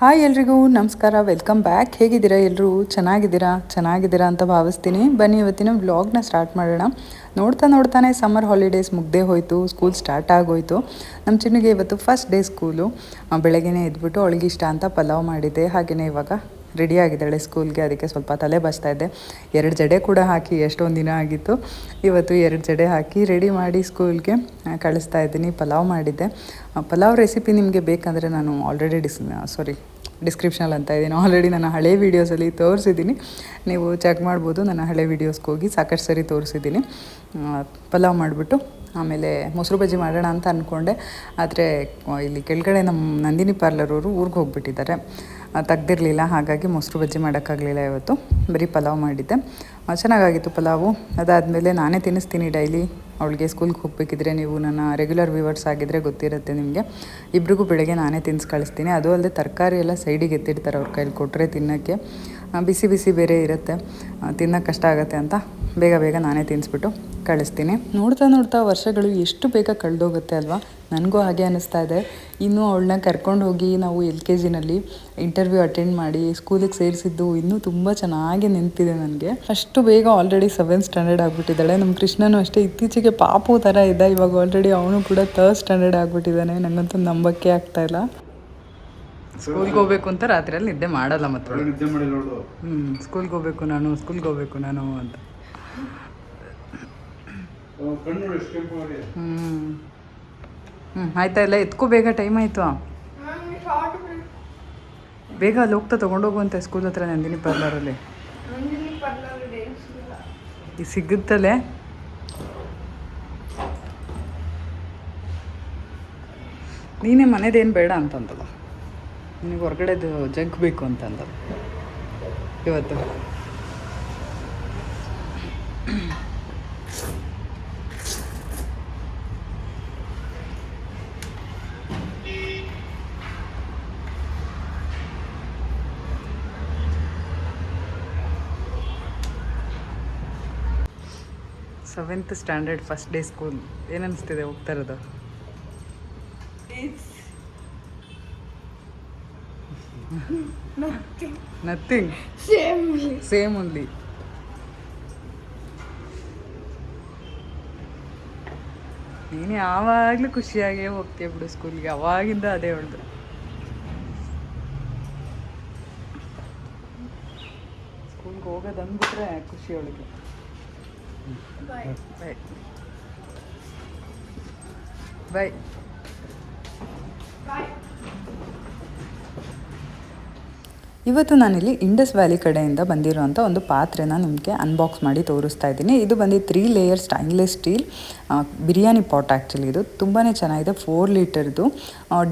Hi ಎಲ್ರಿಗೂ ನಮಸ್ಕಾರ, welcome back. ಹೇಗಿದ್ದೀರಾ ಎಲ್ಲರೂ? ಚೆನ್ನಾಗಿದ್ದೀರಾ ಅಂತ ಭಾವಿಸ್ತೀನಿ. ಬನ್ನಿ ಇವತ್ತಿನ ವ್ಲಾಗ್ನ ಸ್ಟಾರ್ಟ್ ಮಾಡೋಣ. ನೋಡ್ತಾನೆ ಸಮ್ಮರ್ ಹಾಲಿಡೇಸ್ ಮುಗ್ದೇ ಹೋಯಿತು, ಸ್ಕೂಲ್ ಸ್ಟಾರ್ಟ್ ಆಗೋಯಿತು. ನಮ್ಮ ಚಿನ್ನಿಗೆ ಇವತ್ತು ಫಸ್ಟ್ ಡೇ ಸ್ಕೂಲು. ಬೆಳಗ್ಗೆನೇ ಎದ್ಬಿಟ್ಟು ಅವಳಿಗೆ ಇಷ್ಟ ಅಂತ ಪಲಾವ್ ಮಾಡಿದ್ದೆ. ಹಾಗೆಯೇ ಇವಾಗ ರೆಡಿ ಆಗಿದ್ದಾಳೆ ಸ್ಕೂಲ್ಗೆ. ಅದಕ್ಕೆ ಸ್ವಲ್ಪ ತಲೆ ಬಸ್ತಾ ಇದ್ದೆ. 2 ಜಡೆ ಕೂಡ ಹಾಕಿ ಎಷ್ಟೊಂದು ದಿನ ಆಗಿತ್ತು. ಇವತ್ತು 2 ಜಡೆ ಹಾಕಿ ರೆಡಿ ಮಾಡಿ ಸ್ಕೂಲ್ಗೆ ಕಳಿಸ್ತಾ ಇದ್ದೀನಿ. ಪಲಾವ್ ಮಾಡಿದ್ದೆ. ಪಲಾವ್ ರೆಸಿಪಿ ನಿಮಗೆ ಬೇಕಂದರೆ ನಾನು ಆಲ್ರೆಡಿ ಡಿಸ್ಕ್ರಿಪ್ಷನಲ್ಲಿ ಅಂತ ಇದ್ದೀನಿ. ಆಲ್ರೆಡಿ ನನ್ನ ಹಳೆ ವೀಡಿಯೋಸಲ್ಲಿ ತೋರಿಸಿದ್ದೀನಿ, ನೀವು ಚೆಕ್ ಮಾಡ್ಬೋದು. ನನ್ನ ಹಳೆ ವೀಡಿಯೋಸ್ಗೆ ಹೋಗಿ ಸಾಕಷ್ಟು ಸರಿ ತೋರಿಸಿದ್ದೀನಿ. ಪಲಾವ್ ಮಾಡಿಬಿಟ್ಟು ಆಮೇಲೆ ಮೊಸರು ಬಜ್ಜಿ ಮಾಡೋಣ ಅಂತ ಅಂದ್ಕೊಂಡೆ. ಆದರೆ ಇಲ್ಲಿ ಕೆಳಗಡೆ ನಮ್ಮ ನಂದಿನಿ ಪಾರ್ಲರವರು ಊರಿಗೆ ಹೋಗ್ಬಿಟ್ಟಿದ್ದಾರೆ, ತೆಗ್ದಿರಲಿಲ್ಲ. ಹಾಗಾಗಿ ಮೊಸರು ಬಜ್ಜಿ ಮಾಡೋಕ್ಕಾಗಲಿಲ್ಲ. ಇವತ್ತು ಬರೀ ಪಲಾವ್ ಮಾಡಿದ್ದೆ. ಚೆನ್ನಾಗಾಗಿತ್ತು ಪಲಾವು. ಅದಾದಮೇಲೆ ನಾನೇ ತಿನ್ನಿಸ್ತೀನಿ ಡೈಲಿ ಅವಳಿಗೆ. ಸ್ಕೂಲ್ಗೆ ಹೋಗಬೇಕಿದ್ರೆ ನೀವು ನನ್ನ ರೆಗ್ಯುಲರ್ ವ್ಯೂವರ್ಸ್ ಆಗಿದ್ದರೆ ಗೊತ್ತಿರುತ್ತೆ ನಿಮಗೆ. ಇಬ್ರಿಗೂ ಬೆಳಗ್ಗೆ ನಾನೇ ತಿನ್ನಿಸಿ ಕಳಿಸ್ತೀನಿ. ಅದು ಅಲ್ಲದೆ ತರಕಾರಿ ಎಲ್ಲ ಸೈಡಿಗೆ ಎತ್ತಿಡ್ತಾರೆ, ಅವ್ರ ಕೈಲಿ ಕೊಟ್ಟರೆ ತಿನ್ನೋಕ್ಕೆ. ಬಿಸಿ ಬೇರೆ ಇರುತ್ತೆ, ತಿನ್ನೋಕ್ಕೆ ಕಷ್ಟ ಆಗುತ್ತೆ ಅಂತ ಬೇಗ ನಾನೇ ತಿನ್ನಿಸ್ಬಿಟ್ಟು ಕಳಿಸ್ತೀನಿ. ನೋಡ್ತಾ ವರ್ಷಗಳು ಎಷ್ಟು ಬೇಗ ಕಳೆದೋಗುತ್ತೆ ಅಲ್ವಾ? ನನಗೂ ಹಾಗೆ ಅನ್ನಿಸ್ತಾ ಇದೆ. ಇನ್ನೂ ಅವಳನ್ನ ಕರ್ಕೊಂಡು ಹೋಗಿ ನಾವು LKGನಲ್ಲಿ ಇಂಟರ್ವ್ಯೂ ಅಟೆಂಡ್ ಮಾಡಿ ಸ್ಕೂಲಿಗೆ ಸೇರಿಸಿದ್ದು ಇನ್ನೂ ತುಂಬ ಚೆನ್ನಾಗಿ ನೆನಪಿದೆ ನನಗೆ. ಅಷ್ಟು ಬೇಗ ಆಲ್ರೆಡಿ 7th ಸ್ಟ್ಯಾಂಡರ್ಡ್ ಆಗಿಬಿಟ್ಟಿದ್ದಾಳೆ. ನಮ್ಮ ಕೃಷ್ಣನೂ ಅಷ್ಟೇ ಇತ್ತೀಚೆಗೆ ಪಾಪು ಥರ ಇದ್ದ, ಇವಾಗ ಆಲ್ರೆಡಿ ಅವನು ಕೂಡ 3rd ಸ್ಟ್ಯಾಂಡರ್ಡ್ ಆಗಿಬಿಟ್ಟಿದ್ದಾನೆ. ನನಗಂತೂ ನಂಬಕ್ಕೆ ಆಗ್ತಾಯಿಲ್ಲ. ಸ್ಕೂಲ್ಗೆ ಹೋಗ್ಬೇಕು ಅಂತ ರಾತ್ರಿಯಲ್ಲಿ ನಿದ್ದೆ ಮಾಡಲ್ಲ ಮಾತ್ರ. ಸ್ಕೂಲ್ಗೆ ಹೋಗ್ಬೇಕು ನಾನು ಅಂತ. ಆಯ್ತಾ? ಇಲ್ಲ ಎತ್ಕೋ ಬೇಗ, ಟೈಮ್ ಆಯಿತು. ಬೇಗ ಅಲ್ಲಿ ಹೋಗ್ತಾ ತೊಗೊಂಡೋಗುವಂತೆ ಸ್ಕೂಲ್ ಹತ್ರ ನಂದಿನಿ ಪಾರ್ಲರಲ್ಲಿ. ಈಗ ಸಿಗುತ್ತಲ್ಲೇ. ನೀನೇ ಮನೆದೇನು ಬೇಡ ಅಂತಂದಲ್ಲ, ನಿನಗೆ ಹೊರಗಡೆದು ಜಗ್ ಬೇಕು ಅಂತಂದಲ್ಲ ಇವತ್ತು. Seventh standard first day school. ಏನನ್ನಿಸ್ತಿದೆ ಹೋಗ್ತಾ ಇರೋದು? Nothing, same only. ನೀನು ಯಾವಾಗಲೂ ಖುಷಿಯಾಗೇ ಹೋಗ್ತೀಯ ಬಿಡು ಸ್ಕೂಲ್ಗೆ, ಅವಾಗಿಂದ ಅದೇ ಹೊಳ್ದು. ಸ್ಕೂಲ್ಗೆ ಹೋಗೋದು ಅಂದ್ಬಿಟ್ರೆ ಖುಷಿ ಅವಳಿಗೆ. ಬಾಯ್. ಇವತ್ತು ನಾನಿಲ್ಲಿ ಇಂಡಸ್ ವ್ಯಾಲಿ ಕಡೆಯಿಂದ ಬಂದಿರೋಂಥ ಒಂದು ಪಾತ್ರೆನ ನಿಮಗೆ ಅನ್ಬಾಕ್ಸ್ ಮಾಡಿ ತೋರಿಸ್ತಾ ಇದ್ದೀನಿ. ಇದು ಬಂದು 3 layer stainless steel biryani pot. Actually ಇದು ತುಂಬಾ ಚೆನ್ನಾಗಿದೆ. 4 ಲೀಟರ್ದು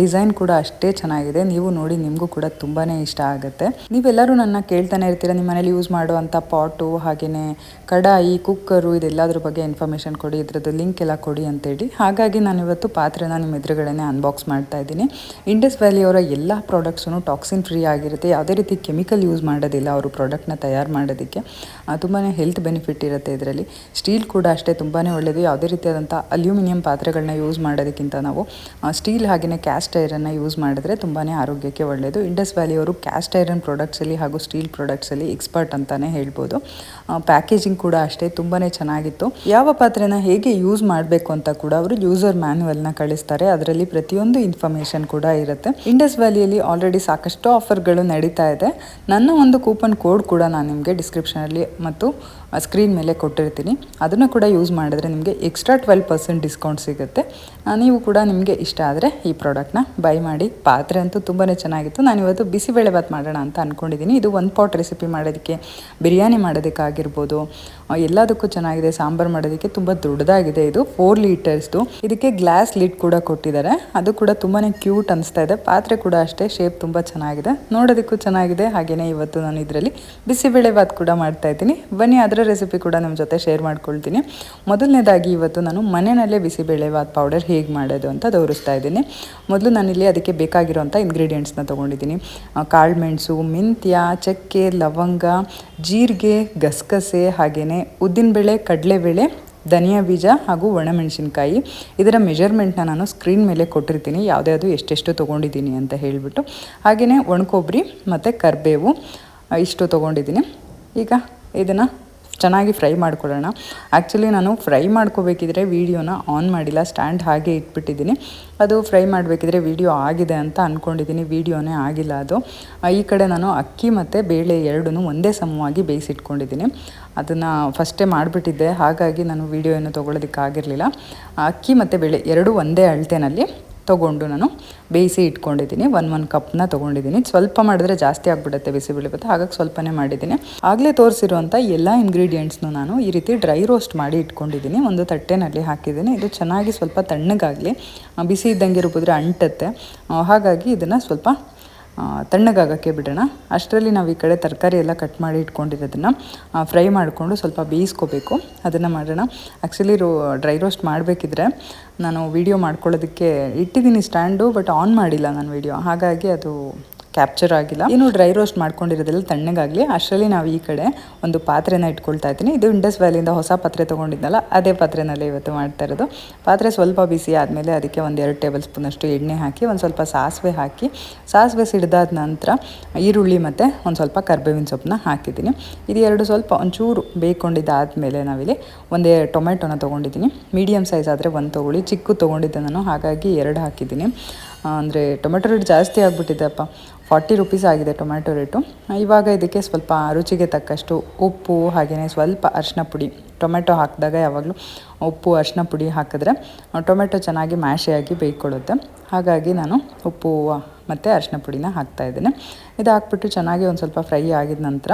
ಡಿಸೈನ್ ಕೂಡ ಅಷ್ಟೇ ಚೆನ್ನಾಗಿದೆ. ನೀವು ನೋಡಿ, ನಿಮಗೂ ಕೂಡ ತುಂಬಾ ಇಷ್ಟ ಆಗುತ್ತೆ. ನೀವೆಲ್ಲರೂ ನನ್ನ ಕೇಳ್ತಾನೆ ಇರ್ತೀರ, ನಿಮ್ಮ ಮನೇಲಿ ಯೂಸ್ ಮಾಡುವಂಥ ಪಾಟು, ಹಾಗೆಯೇ ಕಡಾಯಿ, ಕುಕ್ಕರು, ಇದೆಲ್ಲದ್ರ ಬಗ್ಗೆ ಇನ್ಫಾರ್ಮೇಷನ್ ಕೊಡಿ, ಇದ್ರದ್ದು ಲಿಂಕ್ ಎಲ್ಲ ಕೊಡಿ ಅಂತೇಳಿ. ಹಾಗಾಗಿ ನಾನು ಇವತ್ತು ಪಾತ್ರೆನ ನಿಮ್ಮ ಎದುರುಗಡೆನೇ ಅನ್ಬಾಕ್ಸ್ ಮಾಡ್ತಾ ಇದ್ದೀನಿ. ಇಂಡಸ್ ವ್ಯಾಲಿಯವರ ಎಲ್ಲ ಪ್ರಾಡಕ್ಟ್ಸೂ ಟಾಕ್ಸಿನ್ ಫ್ರೀ ಆಗಿರುತ್ತೆ. ಯಾವುದೇ ರೀತಿ ಕೆಮಿಕಲ್ ಯೂಸ್ ಮಾಡೋದಿಲ್ಲ ಅವರು ಪ್ರಾಡಕ್ಟ್ನ ತಯಾರು ಮಾಡೋದಕ್ಕೆ. ತುಂಬಾ ಹೆಲ್ತ್ ಬೆನಿಫಿಟ್ ಇರುತ್ತೆ ಇದರಲ್ಲಿ. ಸ್ಟೀಲ್ ಕೂಡ ಅಷ್ಟೇ ತುಂಬಾ ಒಳ್ಳೆಯದು. ಯಾವುದೇ ರೀತಿಯಾದಂಥ ಅಲ್ಯೂಮಿನಿಯಂ ಪಾತ್ರೆಗಳನ್ನ ಯೂಸ್ ಮಾಡೋದಕ್ಕಿಂತ ನಾವು ಸ್ಟೀಲ್ ಹಾಗೆಯೇ ಕ್ಯಾಸ್ಟ್ ಐರನ್ನ ಯೂಸ್ ಮಾಡಿದ್ರೆ ತುಂಬಾ ಆರೋಗ್ಯಕ್ಕೆ ಒಳ್ಳೆಯದು. ಇಂಡಸ್ ವ್ಯಾಲಿಯವರು ಕ್ಯಾಸ್ಟ್ ಐರನ್ ಪ್ರಾಡಕ್ಟ್ಸಲ್ಲಿ ಹಾಗೂ ಸ್ಟೀಲ್ ಪ್ರಾಡಕ್ಟ್ಸಲ್ಲಿ ಎಕ್ಸ್ಪರ್ಟ್ ಅಂತಲೇ ಹೇಳ್ಬೋದು. ಪ್ಯಾಕೇಜಿಂಗ್ ಕೂಡ ಅಷ್ಟೇ ತುಂಬಾ ಚೆನ್ನಾಗಿತ್ತು. ಯಾವ ಪಾತ್ರೆನ ಹೇಗೆ ಯೂಸ್ ಮಾಡಬೇಕು ಅಂತ ಕೂಡ ಅವರು ಯೂಸರ್ ಮ್ಯಾನ್ಯುವಲ್ನ ಕಳಿಸ್ತಾರೆ. ಅದರಲ್ಲಿ ಪ್ರತಿಯೊಂದು ಇನ್ಫಾರ್ಮೇಷನ್ ಕೂಡ ಇರುತ್ತೆ. ಇಂಡಸ್ ವ್ಯಾಲಿಯಲ್ಲಿ ಆಲ್ರೆಡಿ ಸಾಕಷ್ಟು ಆಫರ್ಗಳು ನಡೀತಾ ಇದೆ. ನನ್ನ ಒಂದು ಕೂಪನ್ ಕೋಡ್ ಕೂಡ ನಾನು ನಿಮಗೆ ಡಿಸ್ಕ್ರಿಪ್ಷನಲ್ಲಿ ಮತ್ತು ಸ್ಕ್ರೀನ್ ಮೇಲೆ ಕೊಟ್ಟಿರ್ತೀನಿ. ಅದನ್ನು ಕೂಡ ಯೂಸ್ ಮಾಡಿದ್ರೆ ನಿಮಗೆ ಎಕ್ಸ್ಟ್ರಾ 12% ಡಿಸ್ಕೌಂಟ್ ಸಿಗುತ್ತೆ. ನೀವು ಕೂಡ ನಿಮಗೆ ಇಷ್ಟ ಆದರೆ ಈ ಪ್ರಾಡಕ್ಟ್ನ ಬೈ ಮಾಡಿ. ಪಾತ್ರೆ ಅಂತೂ ತುಂಬಾ ಚೆನ್ನಾಗಿತ್ತು. ನಾನಿವತ್ತು ಬಿಸಿಬೇಳೆಭಾತ್ ಮಾಡೋಣ ಅಂತ ಅಂದ್ಕೊಂಡಿದ್ದೀನಿ. ಇದು 1 ಪಾಟ್ ರೆಸಿಪಿ ಮಾಡೋದಕ್ಕೆ, ಬಿರಿಯಾನಿ ಮಾಡೋದಕ್ಕಾಗಿರ್ಬೋದು, ಎಲ್ಲದಕ್ಕೂ ಚೆನ್ನಾಗಿದೆ. ಸಾಂಬಾರು ಮಾಡೋದಕ್ಕೆ ತುಂಬ ದೊಡ್ಡದಾಗಿದೆ. ಇದು 4 ಲೀಟರ್ಸ್ದು. ಇದಕ್ಕೆ ಗ್ಲಾಸ್ ಲಿಡ್ ಕೂಡ ಕೊಟ್ಟಿದ್ದಾರೆ. ಅದು ಕೂಡ ತುಂಬಾ ಕ್ಯೂಟ್ ಅನಿಸ್ತಾ ಇದೆ. ಪಾತ್ರೆ ಕೂಡ ಅಷ್ಟೇ, ಶೇಪ್ ತುಂಬ ಚೆನ್ನಾಗಿದೆ, ನೋಡೋದಕ್ಕೂ ಚೆನ್ನಾಗಿದೆ. ಹಾಗೆಯೇ ಇವತ್ತು ನಾನು ಇದರಲ್ಲಿ ಬಿಸಿಬೇಳೆಭಾತ್ ಕೂಡ ಮಾಡ್ತಾ ಇದ್ದೀನಿ. ಬನ್ನಿ, ಅದರ ರೆಸಿಪಿ ಕೂಡ ನಿಮ್ಮ ಜೊತೆ ಶೇರ್ ಮಾಡ್ಕೊಳ್ತೀನಿ. ಮೊದಲನೇದಾಗಿ ಇವತ್ತು ನಾನು ಮನೆಯಲ್ಲೇ ಬಿಸಿಬೇಳೆಭಾತ್ ಪೌಡರ್ ಹೇಗೆ ಮಾಡೋದು ಅಂತ ತೋರಿಸ್ತಾ ಇದ್ದೀನಿ. ಮೊದಲು ನಾನಿಲ್ಲಿ ಅದಕ್ಕೆ ಬೇಕಾಗಿರೋಂಥ ಇಂಗ್ರೀಡಿಯೆಂಟ್ಸ್ನ ತೊಗೊಂಡಿದ್ದೀನಿ. ಕಾಳುಮೆಣಸು, ಮೆಂತ್ಯ, ಚಕ್ಕೆ, ಲವಂಗ, ಜೀರಿಗೆ, ಗಸಗಸೆ, ಹಾಗೆಯೇ ಉದ್ದಿನಬೇಳೆ, ಕಡಲೆಬೇಳೆ, ಧನಿಯಾ ಬೀಜ ಹಾಗೂ ಒಣಮೆಣಸಿನ್ಕಾಯಿ. ಇದರ ಮೆಜರ್ಮೆಂಟ್ನ ನಾನು ಸ್ಕ್ರೀನ್ ಮೇಲೆ ಕೊಟ್ಟಿರ್ತೀನಿ, ಯಾವುದ್ಯಾವುದು ಎಷ್ಟೆಷ್ಟು ತೊಗೊಂಡಿದ್ದೀನಿ ಅಂತ ಹೇಳಿಬಿಟ್ಟು. ಹಾಗೆಯೇ ಒಣಕೊಬ್ಬರಿ ಮತ್ತು ಕರಿಬೇವು ಇಷ್ಟು ತೊಗೊಂಡಿದ್ದೀನಿ. ಈಗ ಇದನ್ನು ಚೆನ್ನಾಗಿ ಫ್ರೈ ಮಾಡ್ಕೊಳ್ಳೋಣ. ಆ್ಯಕ್ಚುಲಿ ನಾನು ಫ್ರೈ ಮಾಡ್ಕೋಬೇಕಿದ್ರೆ ವೀಡಿಯೋನ ಆನ್ ಮಾಡಿಲ್ಲ, ಸ್ಟ್ಯಾಂಡ್ ಹಾಗೆ ಇಟ್ಬಿಟ್ಟಿದ್ದೀನಿ. ಅದು ಫ್ರೈ ಮಾಡಬೇಕಿದ್ರೆ ವೀಡಿಯೋ ಆಗಿದೆ ಅಂತ ಅಂದ್ಕೊಂಡಿದ್ದೀನಿ, ವೀಡಿಯೋನೇ ಆಗಿಲ್ಲ ಅದು. ಈ ಕಡೆ ನಾನು ಅಕ್ಕಿ ಮತ್ತು ಬೇಳೆ ಎರಡೂ ಒಂದೇ ಸಮವಾಗಿ ಬೇಯಿಸಿಟ್ಕೊಂಡಿದ್ದೀನಿ. ಅದನ್ನು ಫಸ್ಟೇ ಮಾಡಿಬಿಟ್ಟಿದ್ದೆ, ಹಾಗಾಗಿ ನಾನು ವೀಡಿಯೋ ಏನು ತೊಗೊಳೋದಕ್ಕಾಗಿರಲಿಲ್ಲ. ಅಕ್ಕಿ ಮತ್ತು ಬೇಳೆ ಎರಡೂ ಒಂದೇ ಅಳತೆನಲ್ಲಿ ತೊಗೊಂಡು ನಾನು ಬೇಯಿಸಿ ಇಟ್ಕೊಂಡಿದ್ದೀನಿ. ಒಂದು ಕಪ್ನ ತೊಗೊಂಡಿದ್ದೀನಿ. ಸ್ವಲ್ಪ ಮಾಡಿದ್ರೆ ಜಾಸ್ತಿ ಆಗಿಬಿಡುತ್ತೆ ಬಿಸಿಬೇಳೆಭಾತ್, ಹಾಗಾಗಿ ಸ್ವಲ್ಪನೇ ಮಾಡಿದ್ದೀನಿ. ಆಗಲೇ ತೋರಿಸಿರುವಂಥ ಎಲ್ಲ ಇಂಗ್ರೀಡಿಯೆಂಟ್ಸ್ನು ನಾನು ಈ ರೀತಿ ಡ್ರೈ ರೋಸ್ಟ್ ಮಾಡಿ ಇಟ್ಕೊಂಡಿದ್ದೀನಿ. ಒಂದು ತಟ್ಟೆನಲ್ಲಿ ಹಾಕಿದ್ದೀನಿ. ಇದು ಚೆನ್ನಾಗಿ ಸ್ವಲ್ಪ ತಣ್ಣಗಾಗಲಿ, ಬಿಸಿ ಇದ್ದಂಗೆ ರುಬ್ಬಿದ್ರೆ ಅಂಟುತ್ತೆ. ಹಾಗಾಗಿ ಇದನ್ನು ಸ್ವಲ್ಪ ತಣ್ಣಗಾಗೋಕ್ಕೆ ಬಿಡೋಣ. ಅಷ್ಟರಲ್ಲಿ ನಾವು ಈ ಕಡೆ ತರಕಾರಿ ಎಲ್ಲ ಕಟ್ ಮಾಡಿ ಇಟ್ಕೊಂಡಿರೋದನ್ನು ಫ್ರೈ ಮಾಡಿಕೊಂಡು ಸ್ವಲ್ಪ ಬೇಯಿಸ್ಕೋಬೇಕು. ಅದನ್ನು ಮಾಡೋಣ. ಆ್ಯಕ್ಚುಲಿ ಡ್ರೈ ರೋಸ್ಟ್ ಮಾಡಬೇಕಿದ್ರೆ ನಾನು ವೀಡಿಯೋ ಮಾಡ್ಕೊಳ್ಳೋದಕ್ಕೆ ಇಟ್ಟಿದ್ದೀನಿ ಸ್ಟ್ಯಾಂಡು, ಬಟ್ ಆನ್ ಮಾಡಿಲ್ಲ ನಾನು ವೀಡಿಯೋ, ಹಾಗಾಗಿ ಅದು ಕ್ಯಾಪ್ಚರ್ ಆಗಿಲ್ಲ. ಇನ್ನು ಡ್ರೈ ರೋಸ್ಟ್ ಮಾಡ್ಕೊಂಡಿರೋದೆಲ್ಲ ತಣ್ಣಗಾಗಲಿ. ಅಷ್ಟರಲ್ಲಿ ನಾವು ಈ ಕಡೆ ಒಂದು ಪಾತ್ರೆನ ಇಟ್ಕೊಳ್ತಾ ಇದ್ದೀನಿ. ಇದು ಇಂಡಸ್ ವ್ಯಾಲಿಯಿಂದ ಹೊಸ ಪಾತ್ರೆ ತೊಗೊಂಡಿದ್ನಲ್ಲ, ಅದೇ ಪಾತ್ರೆನಲ್ಲೇ ಇವತ್ತು ಮಾಡ್ತಾ ಇರೋದು. ಪಾತ್ರೆ ಸ್ವಲ್ಪ ಬಿಸಿ ಆದಮೇಲೆ ಅದಕ್ಕೆ ಒಂದು 2 ಟೇಬಲ್ ಸ್ಪೂನಷ್ಟು ಎಣ್ಣೆ ಹಾಕಿ, ಒಂದು ಸ್ವಲ್ಪ ಸಾಸಿವೆ ಹಾಕಿ, ಸಾಸಿವೆ ಸಿಡಿದಾದ ನಂತರ ಈರುಳ್ಳಿ ಮತ್ತು ಒಂದು ಸ್ವಲ್ಪ ಕರಿಬೇವಿನ ಸೊಪ್ಪನ್ನ ಹಾಕಿದ್ದೀನಿ. ಇದು ಎರಡು ಸ್ವಲ್ಪ ಒಂಚೂರು ಬೇಯ್ಕೊಂಡಿದ್ದಾದಮೇಲೆ ನಾವಿಲ್ಲಿ ಒಂದೇ ಟೊಮೆಟೊನ ತೊಗೊಂಡಿದ್ದೀನಿ. ಮೀಡಿಯಮ್ ಸೈಜ್ ಆದರೆ ಒಂದು ತೊಗೊಳ್ಳಿ, ಚಿಕ್ಕ ತೊಗೊಂಡಿದ್ದೆ ನಾನು, ಹಾಗಾಗಿ 2 ಹಾಕಿದ್ದೀನಿ. ಅಂದರೆ ಟೊಮೆಟೊ ರೇಟ್ ಜಾಸ್ತಿ ಆಗಿಬಿಟ್ಟಿದೆಪ್ಪ, 40 ರುಪೀಸ್ ಆಗಿದೆ ಟೊಮ್ಯಾಟೊ ರೇಟು. ಇವಾಗ ಇದಕ್ಕೆ ಸ್ವಲ್ಪ ರುಚಿಗೆ ತಕ್ಕಷ್ಟು ಉಪ್ಪು, ಹಾಗೆಯೇ ಸ್ವಲ್ಪ ಅರಿಶಿನ ಪುಡಿ. ಟೊಮೆಟೊ ಹಾಕಿದಾಗ ಯಾವಾಗಲೂ ಉಪ್ಪು ಅರಿಶಿನ ಪುಡಿ ಹಾಕಿದ್ರೆ ಟೊಮೆಟೊ ಚೆನ್ನಾಗಿ ಮ್ಯಾಶಾಗಿ ಬೇಯ್ಕೊಳ್ಳುತ್ತೆ. ಹಾಗಾಗಿ ನಾನು ಉಪ್ಪು ಮತ್ತು ಅರಿಶಿನ ಪುಡಿನ ಹಾಕ್ತಾಯಿದ್ದೀನಿ. ಇದು ಹಾಕ್ಬಿಟ್ಟು ಚೆನ್ನಾಗಿ ಒಂದು ಸ್ವಲ್ಪ ಫ್ರೈ ಆಗಿದ ನಂತರ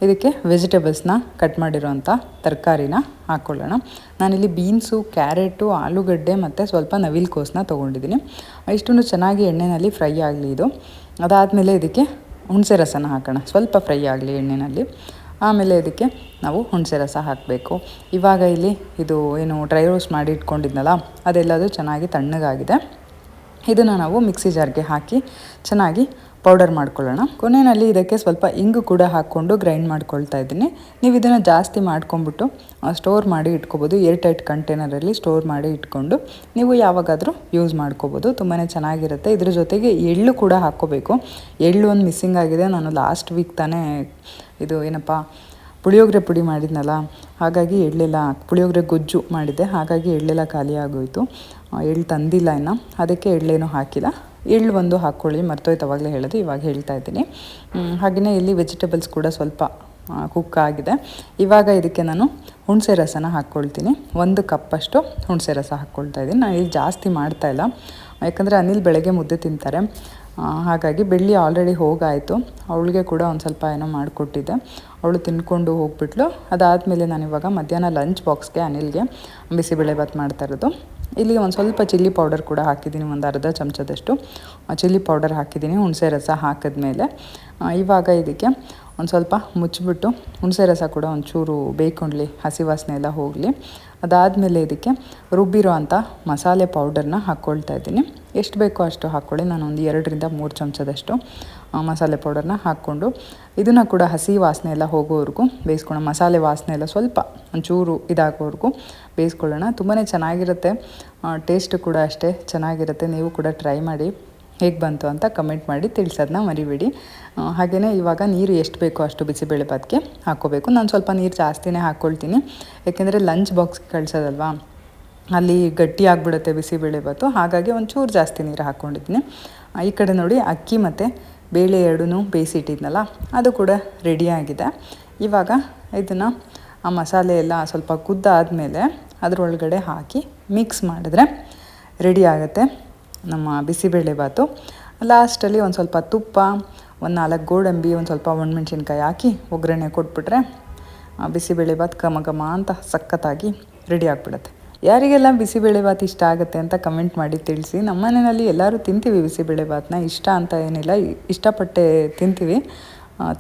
ಇದಕ್ಕೆ ವೆಜಿಟೇಬಲ್ಸ್ನ ಕಟ್ ಮಾಡಿರೋಂಥ ತರಕಾರಿನ ಹಾಕ್ಕೊಳ್ಳೋಣ. ನಾನಿಲ್ಲಿ ಬೀನ್ಸು, ಕ್ಯಾರೆಟು, ಆಲೂಗಡ್ಡೆ ಮತ್ತು ಸ್ವಲ್ಪ ನವಿಲುಕೋಸನ್ನ ತೊಗೊಂಡಿದ್ದೀನಿ. ಇಷ್ಟನ್ನು ಚೆನ್ನಾಗಿ ಎಣ್ಣೆಯಲ್ಲಿ ಫ್ರೈ ಆಗಲಿ ಇದು. ಅದಾದಮೇಲೆ ಇದಕ್ಕೆ ಹುಣಸೆ ರಸನ ಹಾಕೋಣ, ಸ್ವಲ್ಪ ಫ್ರೈ ಆಗಲಿ ಎಣ್ಣೆಯಲ್ಲಿ. ಆಮೇಲೆ ಇದಕ್ಕೆ ನಾವು ಹುಣಸೆ ರಸ ಹಾಕಬೇಕು. ಇವಾಗ ಇಲ್ಲಿ ಇದು ಏನು ಡ್ರೈ ರೋಸ್ಟ್ ಮಾಡಿ ಇಟ್ಕೊಂಡಿದ್ನಲ್ಲ, ಅದೆಲ್ಲದು ಚೆನ್ನಾಗಿ ತಣ್ಣಗಾಗಿದೆ. ಇದನ್ನು ನಾವು ಮಿಕ್ಸಿ ಜಾರ್ಗೆ ಹಾಕಿ ಚೆನ್ನಾಗಿ ಪೌಡರ್ ಮಾಡ್ಕೊಳ್ಳೋಣ. ಕೊನೆಯಲ್ಲಿ ಇದಕ್ಕೆ ಸ್ವಲ್ಪ ಇಂಗು ಕೂಡ ಹಾಕ್ಕೊಂಡು ಗ್ರೈಂಡ್ ಮಾಡ್ಕೊಳ್ತಾ ಇದ್ದೀನಿ. ನೀವು ಇದನ್ನು ಜಾಸ್ತಿ ಮಾಡ್ಕೊಂಬಿಟ್ಟು ಸ್ಟೋರ್ ಮಾಡಿ ಇಟ್ಕೊಬೋದು. ಏರ್ಟೈಟ್ ಕಂಟೈನರಲ್ಲಿ ಸ್ಟೋರ್ ಮಾಡಿ ಇಟ್ಕೊಂಡು ನೀವು ಯಾವಾಗಾದರೂ ಯೂಸ್ ಮಾಡ್ಕೋಬೋದು. ತುಂಬಾ ಚೆನ್ನಾಗಿರುತ್ತೆ. ಇದ್ರ ಜೊತೆಗೆ ಎಳ್ಳು ಕೂಡ ಹಾಕ್ಕೋಬೇಕು. ಎಳ್ಳು ಒಂದು ಮಿಸ್ಸಿಂಗ್ ಆಗಿದೆ. ನಾನು ಲಾಸ್ಟ್ ವೀಕ್ ತಾನೇ ಇದು ಏನಪ್ಪ ಪುಳಿಯೋಗರೆ ಪುಡಿ ಮಾಡಿದ್ನಲ್ಲ, ಹಾಗಾಗಿ ಎಳ್ಳೆಲ್ಲ ಪುಳಿಯೋಗರೆ ಗೊಜ್ಜು ಮಾಡಿದ್ದೆ, ಹಾಗಾಗಿ ಎಳ್ಳೆಲ್ಲ ಖಾಲಿ ಆಗೋಯಿತು. ಎಳ್ಳು ತಂದಿಲ್ಲ ಇನ್ನು, ಅದಕ್ಕೆ ಎಳ್ಳೇನೂ ಹಾಕಿಲ್ಲ. ಎಳ್ಳು ಒಂದು ಹಾಕ್ಕೊಳ್ಳಿ, ಮರ್ತೋಯ್ತು ಅವಾಗಲೇ ಹೇಳೋದು, ಇವಾಗ ಹೇಳ್ತಾ ಇದ್ದೀನಿ. ಹಾಗೆಯೇ ಇಲ್ಲಿ ವೆಜಿಟೇಬಲ್ಸ್ ಕೂಡ ಸ್ವಲ್ಪ ಕುಕ್ ಆಗಿದೆ. ಇವಾಗ ಇದಕ್ಕೆ ನಾನು ಹುಣಸೆ ರಸನ ಹಾಕ್ಕೊಳ್ತೀನಿ. 1 ಕಪ್ಪಷ್ಟು ಹುಣಸೆ ರಸ ಹಾಕ್ಕೊಳ್ತಾ ಇದ್ದೀನಿ. ನಾನು ಇಲ್ಲಿ ಜಾಸ್ತಿ ಮಾಡ್ತಾಯಿಲ್ಲ, ಯಾಕಂದರೆ ಅನಿಲ್ ಬೆಳಗ್ಗೆ ಮುದ್ದೆ ತಿಂತಾರೆ. ಹಾಗಾಗಿ ಬೆಳ್ಳಿ ಆಲ್ರೆಡಿ ಹೋಗಾಯಿತು, ಅವಳಿಗೆ ಕೂಡ ಒಂದು ಸ್ವಲ್ಪ ಏನೋ ಮಾಡಿಕೊಟ್ಟಿದ್ದೆ, ಅವಳು ತಿನ್ಕೊಂಡು ಹೋಗ್ಬಿಟ್ಲು. ಅದಾದಮೇಲೆ ನಾನಿವಾಗ ಮಧ್ಯಾಹ್ನ ಲಂಚ್ ಬಾಕ್ಸ್ಗೆ ಅನಿಲ್ಗೆ ಬಿಸಿಬೇಳೆಭಾತ್ ಮಾಡ್ತಾ ಇರೋದು. ಇಲ್ಲಿ ಒಂದು ಸ್ವಲ್ಪ ಚಿಲ್ಲಿ ಪೌಡರ್ ಕೂಡ ಹಾಕಿದ್ದೀನಿ, ಒಂದು ಅರ್ಧ ಚಮಚದಷ್ಟು ಚಿಲ್ಲಿ ಪೌಡರ್ ಹಾಕಿದ್ದೀನಿ ಹುಣಸೆ ರಸ ಹಾಕಿದ್ಮೇಲೆ. ಇವಾಗ ಇದಕ್ಕೆ ಒಂದು ಸ್ವಲ್ಪ ಮುಚ್ಚಿಬಿಟ್ಟು ಹುಣಸೆ ರಸ ಕೂಡ ಒಂಚೂರು ಬೇಯ್ಕೊಳ್ಳಿ, ಹಸಿ ವಾಸನೆ ಎಲ್ಲ ಹೋಗಲಿ. ಅದಾದಮೇಲೆ ಇದಕ್ಕೆ ರುಬ್ಬಿರೋ ಅಂಥ ಮಸಾಲೆ ಪೌಡರ್ನ ಹಾಕ್ಕೊಳ್ತಾ ಇದ್ದೀನಿ. ಎಷ್ಟು ಬೇಕೋ ಅಷ್ಟು ಹಾಕ್ಕೊಳ್ಳಿ. ನಾನು ಒಂದು 2 ರಿಂದ 3 ಚಮಚದಷ್ಟು ಮಸಾಲೆ ಪೌಡರ್ನ ಹಾಕ್ಕೊಂಡು ಇದನ್ನು ಕೂಡ ಹಸಿ ವಾಸನೆ ಎಲ್ಲ ಹೋಗೋವರೆಗೂ ಬೇಯಿಸ್ಕೊಳ್ಳೋಣ. ಮಸಾಲೆ ವಾಸನೆ ಎಲ್ಲ ಸ್ವಲ್ಪ ಒಂಚೂರು ಇದಾಗೋವರೆಗೂ ಬೇಯಿಸ್ಕೊಳ್ಳೋಣ. ತುಂಬಾ ಚೆನ್ನಾಗಿರುತ್ತೆ, ಟೇಸ್ಟ್ ಕೂಡ ಅಷ್ಟೇ ಚೆನ್ನಾಗಿರುತ್ತೆ. ನೀವು ಕೂಡ ಟ್ರೈ ಮಾಡಿ, ಹೇಗೆ ಬಂತು ಅಂತ ಕಮೆಂಟ್ ಮಾಡಿ ತಿಳಿಸೋದನ್ನ ಮರಿಬೇಡಿ. ಹಾಗೆಯೇ ಇವಾಗ ನೀರು ಎಷ್ಟು ಬೇಕೋ ಅಷ್ಟು ಬಿಸಿಬೇಳೆಭಾತ್ಗೆ ಹಾಕ್ಕೋಬೇಕು. ನಾನು ಸ್ವಲ್ಪ ನೀರು ಜಾಸ್ತಿನೇ ಹಾಕ್ಕೊಳ್ತೀನಿ, ಯಾಕೆಂದರೆ ಲಂಚ್ ಬಾಕ್ಸ್ಗೆ ಕಳಿಸೋದಲ್ವಾ, ಅಲ್ಲಿ ಗಟ್ಟಿ ಆಗಿಬಿಡುತ್ತೆ ಬಿಸಿಬೇಳೆಭಾತು, ಹಾಗಾಗಿ ಒಂಚೂರು ಜಾಸ್ತಿ ನೀರು ಹಾಕ್ಕೊಂಡಿದ್ದೀನಿ. ಈ ಕಡೆ ನೋಡಿ ಅಕ್ಕಿ ಮತ್ತು ಬೇಳೆ ಎರಡೂ ಬೇಯಿಸಿಟ್ಟಿದ್ನಲ್ಲ, ಅದು ಕೂಡ ರೆಡಿಯಾಗಿದೆ. ಇವಾಗ ಇದನ್ನು ಆ ಮಸಾಲೆ ಎಲ್ಲ ಸ್ವಲ್ಪ ಕುದ್ದಾದಮೇಲೆ ಅದರೊಳಗಡೆ ಹಾಕಿ ಮಿಕ್ಸ್ ಮಾಡಿದ್ರೆ ರೆಡಿ ಆಗುತ್ತೆ ನಮ್ಮ ಬಿಸಿಬೇಳೆಭಾತು. ಲಾಸ್ಟಲ್ಲಿ ಒಂದು ಸ್ವಲ್ಪ ತುಪ್ಪ, ಒಂದು 4 ಗೋಡಂಬಿ, ಒಂದು ಸ್ವಲ್ಪ ಒಣಮೆಣ್ಸಿನ್ಕಾಯಿ ಹಾಕಿ ಒಗ್ಗರಣೆ ಕೊಟ್ಬಿಟ್ರೆ ಬಿಸಿಬೇಳೆಭಾತ್ ಘಮ ಘಮ ಅಂತ ಸಖತ್ತಾಗಿ ರೆಡಿ ಆಗಿಬಿಡುತ್ತೆ. ಯಾರಿಗೆಲ್ಲ ಬಿಸಿಬೇಳೆಭಾತ್ ಇಷ್ಟ ಆಗುತ್ತೆ ಅಂತ ಕಮೆಂಟ್ ಮಾಡಿ ತಿಳಿಸಿ. ನಮ್ಮ ಮನೆಯಲ್ಲಿ ಎಲ್ಲರೂ ತಿಂತೀವಿ ಬಿಸಿಬೇಳೆಭಾತ್ನ, ಇಷ್ಟ ಅಂತ ಏನಿಲ್ಲ, ಇಷ್ಟಪಟ್ಟೆ ತಿಂತೀವಿ,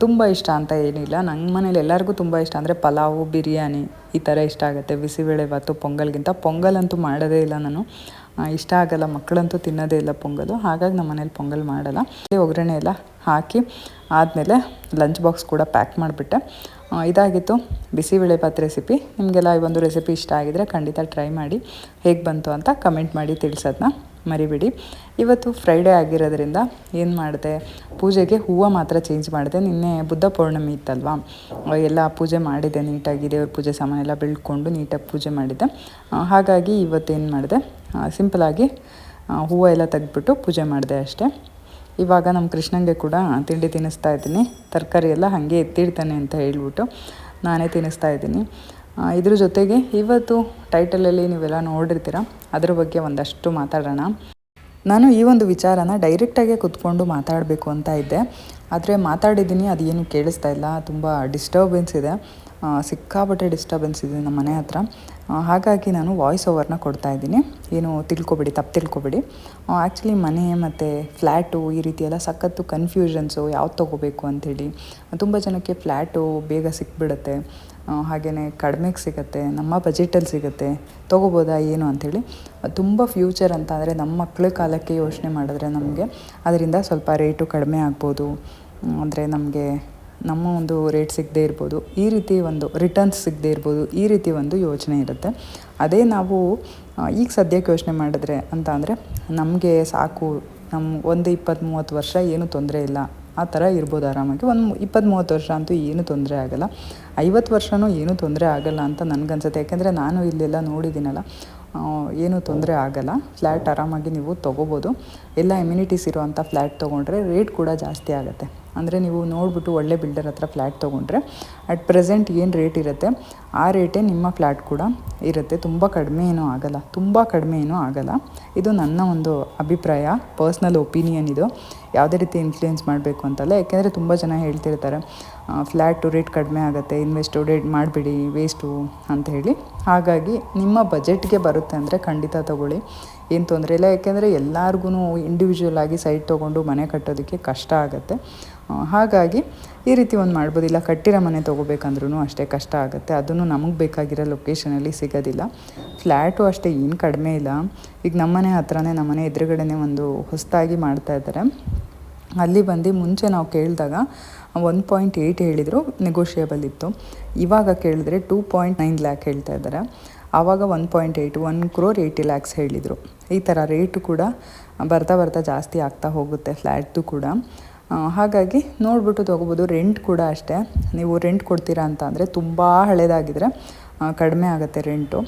ತುಂಬ ಇಷ್ಟ ಅಂತ ಏನಿಲ್ಲ. ನನ್ನ ಮನೇಲಿ ಎಲ್ಲರಿಗೂ ತುಂಬ ಇಷ್ಟ. ಅಂದರೆ ಪಲಾವು, ಬಿರಿಯಾನಿ ಈ ಥರ ಇಷ್ಟ ಆಗುತ್ತೆ. ಬಿಸಿಬೇಳೆಭಾತು ಪೊಂಗಲ್ಗಿಂತ ಪೊಂಗಲಂತೂ ಮಾಡೋದೇ ಇಲ್ಲ ನಾನು, ಇಷ್ಟ ಆಗಲ್ಲ, ಮಕ್ಕಳಂತೂ ತಿನ್ನೋದೇ ಇಲ್ಲ ಪೊಂಗಲು, ಹಾಗಾಗಿ ನಮ್ಮ ಮನೇಲಿ ಪೊಂಗಲ್ ಮಾಡಲ್ಲ. ಒಗ್ಗರಣೆ ಎಲ್ಲ ಹಾಕಿ ಆದಮೇಲೆ ಲಂಚ್ ಬಾಕ್ಸ್ ಕೂಡ ಪ್ಯಾಕ್ ಮಾಡಿಬಿಟ್ಟೆ. ಇದಾಗಿತ್ತು ಬಿಸಿಬೇಳೆಭಾತ್ ರೆಸಿಪಿ. ನಿಮಗೆಲ್ಲ ಈ ಒಂದು ರೆಸಿಪಿ ಇಷ್ಟ ಆಗಿದರೆ ಖಂಡಿತ ಟ್ರೈ ಮಾಡಿ, ಹೇಗೆ ಬಂತು ಅಂತ ಕಮೆಂಟ್ ಮಾಡಿ ತಿಳಿಸೋದನ್ನ ಮರಿಬೇಡಿ. ಇವತ್ತು ಫ್ರೈಡೇ ಆಗಿರೋದ್ರಿಂದ ಏನು ಮಾಡಿದೆ, ಪೂಜೆಗೆ ಹೂವು ಮಾತ್ರ ಚೇಂಜ್ ಮಾಡಿದೆ. ನಿನ್ನೆ ಬುದ್ಧ ಪೌರ್ಣಮಿ ಇತ್ತಲ್ವ, ಎಲ್ಲ ಪೂಜೆ ಮಾಡಿದೆ ನೀಟಾಗಿ, ದೇವ್ರ ಪೂಜೆ ಸಾಮಾನೆಲ್ಲ ಬೆಳ್ಕೊಂಡು ನೀಟಾಗಿ ಪೂಜೆ ಮಾಡಿದ್ದೆ. ಹಾಗಾಗಿ ಇವತ್ತೇನು ಮಾಡಿದೆ, ಸಿಂಪಲಾಗಿ ಹೂವು ಎಲ್ಲ ತೆಗೆದ್ಬಿಟ್ಟು ಪೂಜೆ ಮಾಡಿದೆ ಅಷ್ಟೇ. ಇವಾಗ ನಮ್ಮ ಕೃಷ್ಣಂಗೆ ಕೂಡ ತಿಂಡಿ ತಿನ್ನಿಸ್ತಾ ಇದ್ದೀನಿ. ತರಕಾರಿ ಎಲ್ಲ ಹಾಗೆ ಎತ್ತಿಡ್ತಾನೆ ಅಂತ ಹೇಳ್ಬಿಟ್ಟು ನಾನೇ ತಿನ್ನಿಸ್ತಾ ಇದ್ದೀನಿ. ಇದ್ರ ಜೊತೆಗೆ ಇವತ್ತು ಟೈಟಲಲ್ಲಿ ನೀವೆಲ್ಲ ನೋಡಿರ್ತೀರ, ಅದ್ರ ಬಗ್ಗೆ ಒಂದಷ್ಟು ಮಾತಾಡೋಣ. ನಾನು ಈ ಒಂದು ವಿಚಾರನ ಡೈರೆಕ್ಟಾಗೆ ಕೂತ್ಕೊಂಡು ಮಾತಾಡಬೇಕು ಅಂತ ಇದ್ದೆ, ಆದರೆ ಮಾತಾಡಿದ್ದೀನಿ, ಅದೇನು ಕೇಳಿಸ್ತಾ ಇಲ್ಲ. ತುಂಬ ಡಿಸ್ಟರ್ಬೆನ್ಸ್ ಇದೆ, ಸಿಕ್ಕಾಪಟ್ಟೆ ಡಿಸ್ಟರ್ಬೆನ್ಸ್ ಇದೆ ನಮ್ಮ ಮನೆ ಹತ್ರ. ಹಾಗಾಗಿ ನಾನು ವಾಯ್ಸ್ ಓವರ್ನ ಕೊಡ್ತಾಯಿದ್ದೀನಿ, ಏನು ತಿಳ್ಕೊಬೇಡಿ, ತಪ್ಪು ತಿಳ್ಕೊಬೇಡಿ. ಆ್ಯಕ್ಚುಲಿ ಮನೆ ಮತ್ತು ಫ್ಲ್ಯಾಟು ಈ ರೀತಿ ಎಲ್ಲ ಸಖತ್ತು ಕನ್ಫ್ಯೂಷನ್ಸು, ಯಾವ್ದು ತೊಗೋಬೇಕು ಅಂಥೇಳಿ. ತುಂಬ ಜನಕ್ಕೆ ಫ್ಲ್ಯಾಟು ಬೇಗ ಸಿಕ್ಬಿಡುತ್ತೆ, ಹಾಗೆಯೇ ಕಡಿಮೆಗೆ ಸಿಗುತ್ತೆ, ನಮ್ಮ ಬಜೆಟಲ್ಲಿ ಸಿಗುತ್ತೆ, ತೊಗೋಬೋದಾ ಏನು ಅಂಥೇಳಿ. ತುಂಬ ಫ್ಯೂಚರ್ ಅಂತ ಅಂದರೆ ನಮ್ಮ ಮಕ್ಕಳ ಕಾಲಕ್ಕೆ ಯೋಚನೆ ಮಾಡಿದ್ರೆ ನಮಗೆ ಅದರಿಂದ ಸ್ವಲ್ಪ ರೇಟು ಕಡಿಮೆ ಆಗ್ಬೋದು, ಅಂದರೆ ನಮಗೆ ನಮ್ಮ ಒಂದು ರೇಟ್ ಸಿಗದೇ ಇರ್ಬೋದು, ಈ ರೀತಿ ಒಂದು ರಿಟರ್ನ್ಸ್ ಸಿಗದೇ ಇರ್ಬೋದು, ಈ ರೀತಿ ಒಂದು ಯೋಚನೆ ಇರುತ್ತೆ. ಅದೇ ನಾವು ಈಗ ಸದ್ಯಕ್ಕೆ ಯೋಚನೆ ಮಾಡಿದ್ರೆ ಅಂತ ಅಂದರೆ ನಮಗೆ ಸಾಕು, ನಮ್ಮ ಒಂದು 20-30 ವರ್ಷ ಏನೂ ತೊಂದರೆ ಇಲ್ಲ, ಆ ಥರ ಇರ್ಬೋದು ಆರಾಮಾಗಿ. ಒಂದು 20-30 ವರ್ಷ ಅಂತೂ ಏನೂ ತೊಂದರೆ ಆಗೋಲ್ಲ. 50 ವರ್ಷವೂ ಏನೂ ತೊಂದರೆ ಆಗೋಲ್ಲ ಅಂತ ನನಗನ್ಸುತ್ತೆ. ಯಾಕೆಂದರೆ ನಾನು ಇಲ್ಲೆಲ್ಲ ನೋಡಿದ್ದೀನಲ್ಲ, ಏನೂ ತೊಂದರೆ ಆಗೋಲ್ಲ. ಫ್ಲ್ಯಾಟ್ ಆರಾಮಾಗಿ ನೀವು ತೊಗೋಬೋದು. ಎಲ್ಲ ಎಮ್ಯುನಿಟೀಸ್ ಇರೋವಂಥ ಫ್ಲ್ಯಾಟ್ ತೊಗೊಂಡ್ರೆ ರೇಟ್ ಕೂಡ ಜಾಸ್ತಿ ಆಗುತ್ತೆ. ಅಂದರೆ ನೀವು ನೋಡಿಬಿಟ್ಟು ಒಳ್ಳೆ ಬಿಲ್ಡರ್ ಹತ್ರ ಫ್ಲ್ಯಾಟ್ ತೊಗೊಂಡ್ರೆ ಅಟ್ ಪ್ರೆಸೆಂಟ್ ಏನು ರೇಟ್ ಇರುತ್ತೆ ಆ ರೇಟೇ ನಿಮ್ಮ ಫ್ಲ್ಯಾಟ್ ಕೂಡ ಇರುತ್ತೆ. ತುಂಬ ಕಡಿಮೆ ಏನೂ ಆಗೋಲ್ಲ. ಇದು ನನ್ನ ಒಂದು ಅಭಿಪ್ರಾಯ, ಪರ್ಸ್ನಲ್ ಒಪಿನಿಯನ್. ಇದು ಯಾವುದೇ ರೀತಿ ಇನ್ಫ್ಲೂಯೆನ್ಸ್ ಮಾಡಬೇಕು ಅಂತಲ್ಲ. ಯಾಕೆಂದರೆ ತುಂಬ ಜನ ಹೇಳ್ತಿರ್ತಾರೆ ಫ್ಲ್ಯಾಟು ರೇಟ್ ಕಡಿಮೆ ಆಗುತ್ತೆ, ಇನ್ವೆಸ್ಟು ರೇಟ್ ಮಾಡಿಬಿಡಿ, ವೇಸ್ಟು ಅಂತ ಹೇಳಿ. ಹಾಗಾಗಿ ನಿಮ್ಮ ಬಜೆಟ್ಗೆ ಬರುತ್ತೆ ಅಂದರೆ ಖಂಡಿತ ತೊಗೊಳ್ಳಿ, ಏನು ತೊಂದರೆ ಇಲ್ಲ. ಯಾಕೆಂದರೆ ಎಲ್ಲರಿಗೂ ಇಂಡಿವಿಜುವಲ್ ಆಗಿ ಸೈಟ್ ತೊಗೊಂಡು ಮನೆ ಕಟ್ಟೋದಕ್ಕೆ ಕಷ್ಟ ಆಗುತ್ತೆ. ಹಾಗಾಗಿ ಈ ರೀತಿ ಒಂದು ಮಾಡ್ಬೋದು. ಇಲ್ಲ ಕಟ್ಟಿರೋ ಮನೆ ತೊಗೋಬೇಕಂದ್ರೂ ಅಷ್ಟೇ ಕಷ್ಟ ಆಗುತ್ತೆ, ಅದನ್ನು ನಮಗೆ ಬೇಕಾಗಿರೋ ಲೊಕೇಶನಲ್ಲಿ ಸಿಗೋದಿಲ್ಲ. ಫ್ಲ್ಯಾಟು ಅಷ್ಟೇ ಏನು ಕಡಿಮೆ ಇಲ್ಲ. ಈಗ ನಮ್ಮನೆ ಹತ್ರನೇ, ನಮ್ಮನೆ ಎದುರುಗಡೆನೇ ಒಂದು ಹೊಸದಾಗಿ ಮಾಡ್ತಾಯಿದ್ದಾರೆ. ಅಲ್ಲಿ ಬಂದು ಮುಂಚೆ ನಾವು ಕೇಳಿದಾಗ 1.8 ಹೇಳಿದರು, ನೆಗೋಷಿಯಬಲ್ ಇತ್ತು. ಇವಾಗ ಕೇಳಿದ್ರೆ 2.9 ಲ್ಯಾಕ್ ಹೇಳ್ತಾ ಇದ್ದಾರೆ. ಆವಾಗ 1.8, 1,80,00,000 ಹೇಳಿದರು. ಈ ಥರ ರೇಟು ಕೂಡ ಬರ್ತಾ ಜಾಸ್ತಿ ಆಗ್ತಾ ಹೋಗುತ್ತೆ ಫ್ಲ್ಯಾಟ್ದು ಕೂಡ. ಹಾಗಾಗಿ ನೋಡಿಬಿಟ್ಟು ತೊಗೋಬೋದು. ರೆಂಟ್ ಕೂಡ ಅಷ್ಟೇ, ನೀವು ರೆಂಟ್ ಕೊಡ್ತೀರಾ ಅಂತ ಅಂದರೆ ತುಂಬ ಹಳೇದಾಗಿದ್ದರೆ ಕಡಿಮೆ ಆಗುತ್ತೆ ರೆಂಟು,